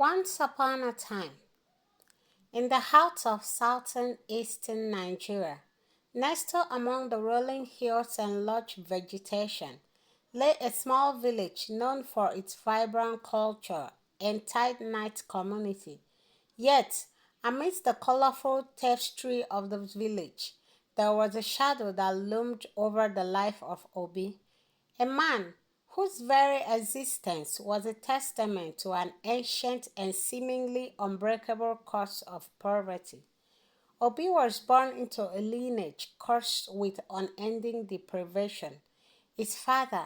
Once upon a time, in the heart of southern eastern Nigeria, nestled among the rolling hills and lush vegetation, lay a small village known for its vibrant culture and tight-knit community. Yet, amidst the colorful tapestry of the village, there was a shadow that loomed over the life of Obi, a man whose very existence was a testament to an ancient and seemingly unbreakable curse of poverty. Obi was born into a lineage cursed with unending deprivation. His father,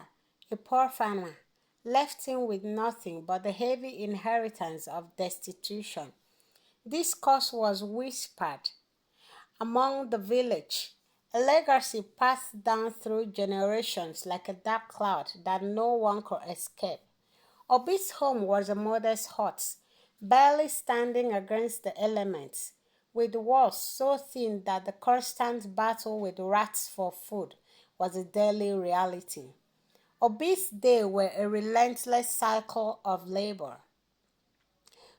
a poor farmer, left him with nothing but the heavy inheritance of destitution. This curse was whispered among the village, a legacy passed down through generations like a dark cloud that no one could escape. Obi's home was a modest hut, barely standing against the elements, with walls so thin that the constant battle with rats for food was a daily reality. Obi's days were a relentless cycle of labor.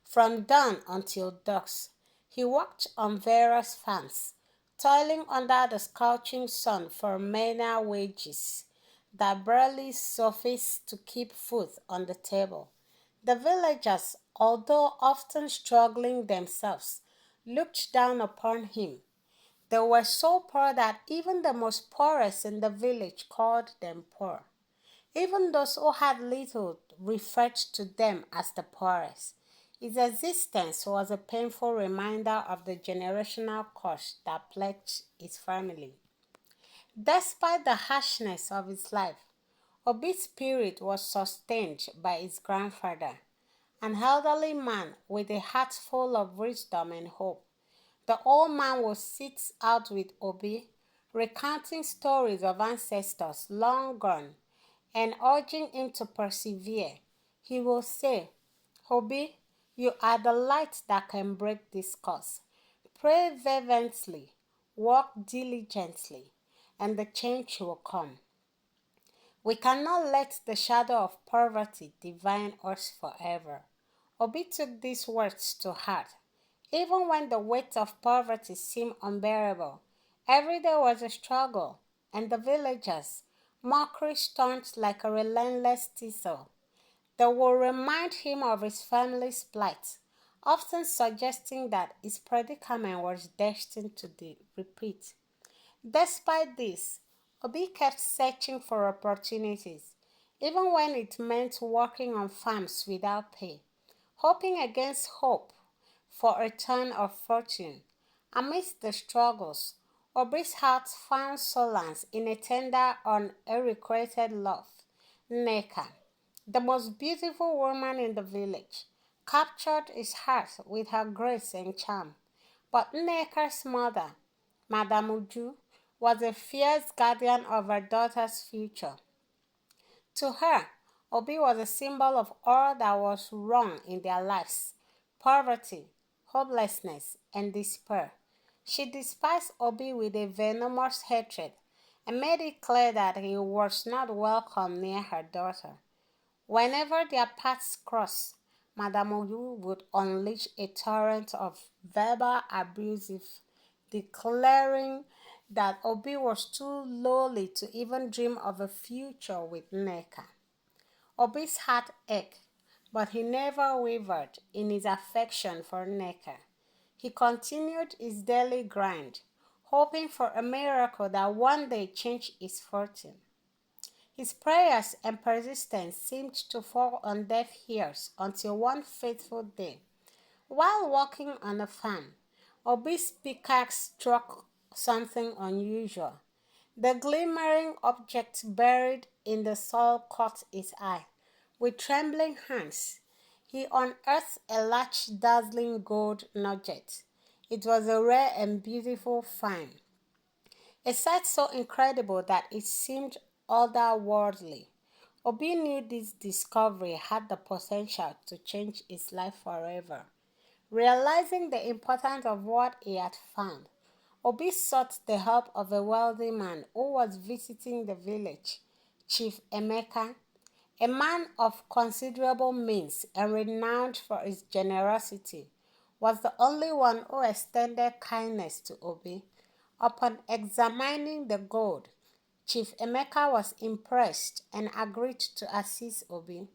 From dawn until dusk, he worked on various farms, toiling under the scorching sun for menial wages that barely sufficed to keep food on the table. The villagers, although often struggling themselves, looked down upon him. They were so poor that even the most poorest in the village called them poor. Even those who had little referred to them as the poorest. His existence was a painful reminder of the generational curse that plagued his family. Despite the harshness of his life, Obi's spirit was sustained by his grandfather, an elderly man with a heart full of wisdom and hope. The old man would sit out with Obi, recounting stories of ancestors long gone and urging him to persevere. He will say, Obi, you are the light that can break this curse. Pray fervently, work diligently, and the change will come. We cannot let the shadow of poverty define us forever. Obi took these words to heart. Even when the weight of poverty seemed unbearable, every day was a struggle, and the villagers, mockery stormed like a relentless thistle. They would remind him of his family's plight, often suggesting that his predicament was destined to repeat. Despite this, Obi kept searching for opportunities, even when it meant working on farms without pay, hoping against hope for a turn of fortune. Amidst the struggles, Obi's heart found solace in a tender, unrequited love. Neka, the most beautiful woman in the village, captured his heart with her grace and charm. But Nneka's mother, Madame Uju, was a fierce guardian of her daughter's future. To her, Obi was a symbol of all that was wrong in their lives: poverty, hopelessness, and despair. She despised Obi with a venomous hatred and made it clear that he was not welcome near her daughter. Whenever their paths crossed, Madame Oyu would unleash a torrent of verbal abuse, declaring that Obi was too lowly to even dream of a future with Nneka. Obi's heart ached, but he never wavered in his affection for Nneka. He continued his daily grind, hoping for a miracle that one day changed his fortune. His prayers and persistence seemed to fall on deaf ears until one fateful day, while walking on a farm, Obi's pickaxe struck something unusual. The glimmering object buried in the soil caught his eye. With trembling hands, he unearthed a large, dazzling gold nugget. It was a rare and beautiful find, a sight so incredible that it seemed otherworldly. Obi knew this discovery had the potential to change his life forever. Realizing the importance of what he had found, Obi sought the help of a wealthy man who was visiting the village, Chief Emeka, A man of considerable means and renowned for his generosity, was the only one who extended kindness to Obi. Upon examining the gold, Chief Emeka was impressed and agreed to assist Obi.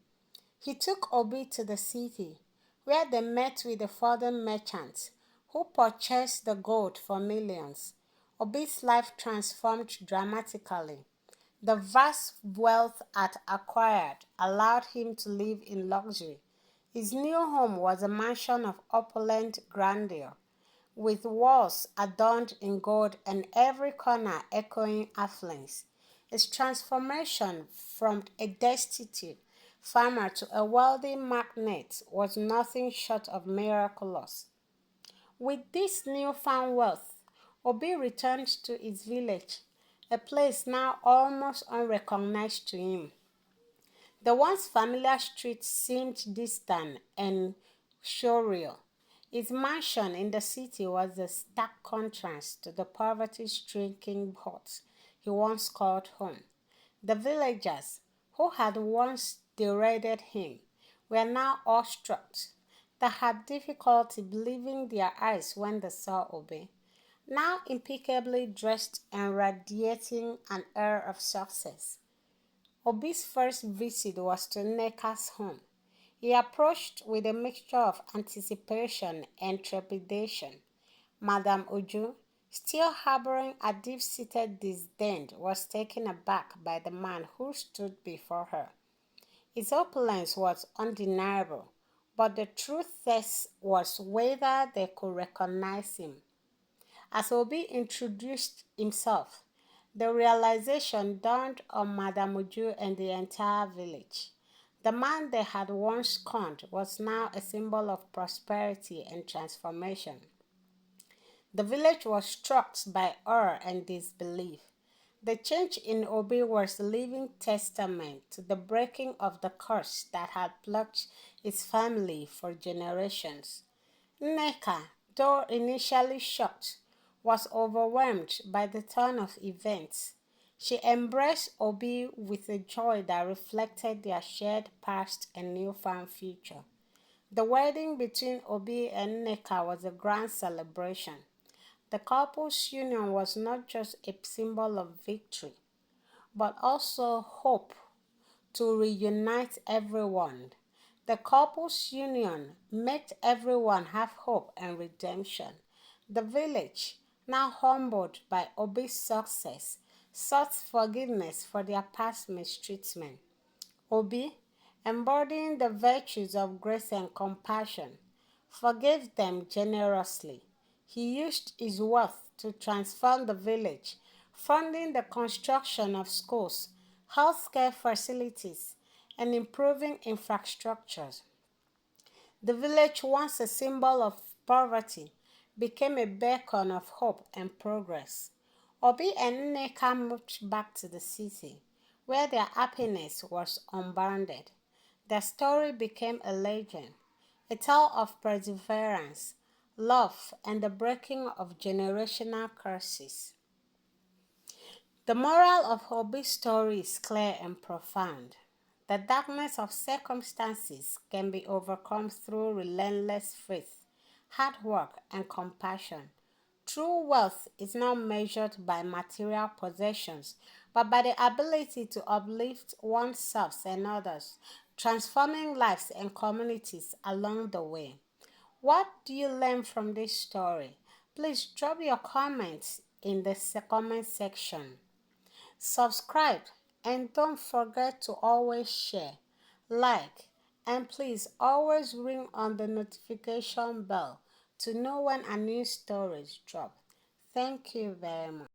He took Obi to the city, where they met with the foreign merchants who purchased the gold for millions. Obi's life transformed dramatically. The vast wealth had acquired allowed him to live in luxury. His new home was a mansion of opulent grandeur, with walls adorned in gold and every corner echoing affluence. His transformation from a destitute farmer to a wealthy magnate was nothing short of miraculous. With this newfound wealth, Obi returned to his village, a place now almost unrecognized to him. The once familiar streets seemed distant and surreal. His mansion in the city was a stark contrast to the poverty-stricken hut he once called home. The villagers, who had once derided him, were now awestruck. They had difficulty believing their eyes when they saw Obi, now impeccably dressed and radiating an air of success. Obi's first visit was to Nneka's home. He approached with a mixture of anticipation and trepidation. Madame Uju, still harboring a deep-seated disdain, was taken aback by the man who stood before her. His opulence was undeniable, but the truth test was whether they could recognize him. As Obi introduced himself, the realization dawned on Madame Uju and the entire village. The man they had once scorned was now a symbol of prosperity and transformation. The village was struck by awe and disbelief. The change in Obi was a living testament to the breaking of the curse that had plagued his family for generations. Nneka, though initially shocked, was overwhelmed by the turn of events. She embraced Obi with a joy that reflected their shared past and newfound future. The wedding between Obi and Nneka was a grand celebration. The couple's union was not just a symbol of victory, but also hope to reunite everyone. The couple's union made everyone have hope and redemption. The village, now humbled by Obi's success, sought forgiveness for their past mistreatment. Obi, embodying the virtues of grace and compassion, forgave them generously. He used his wealth to transform the village, funding the construction of schools, healthcare facilities, and improving infrastructures. The village, once a symbol of poverty, became a beacon of hope and progress. Obi and Nneka moved back to the city, where their happiness was unbounded. Their story became a legend, a tale of perseverance, love, and the breaking of generational curses. The moral of Obi's story is clear and profound. The darkness of circumstances can be overcome through relentless faith, hard work, and compassion. True wealth is not measured by material possessions, but by the ability to uplift oneself and others, transforming lives and communities along the way. What do you learn from this story? Please drop your comments in the comment section. Subscribe and don't forget to always share, like, and please always ring on the notification bell to know when a new story is dropped. Thank you very much.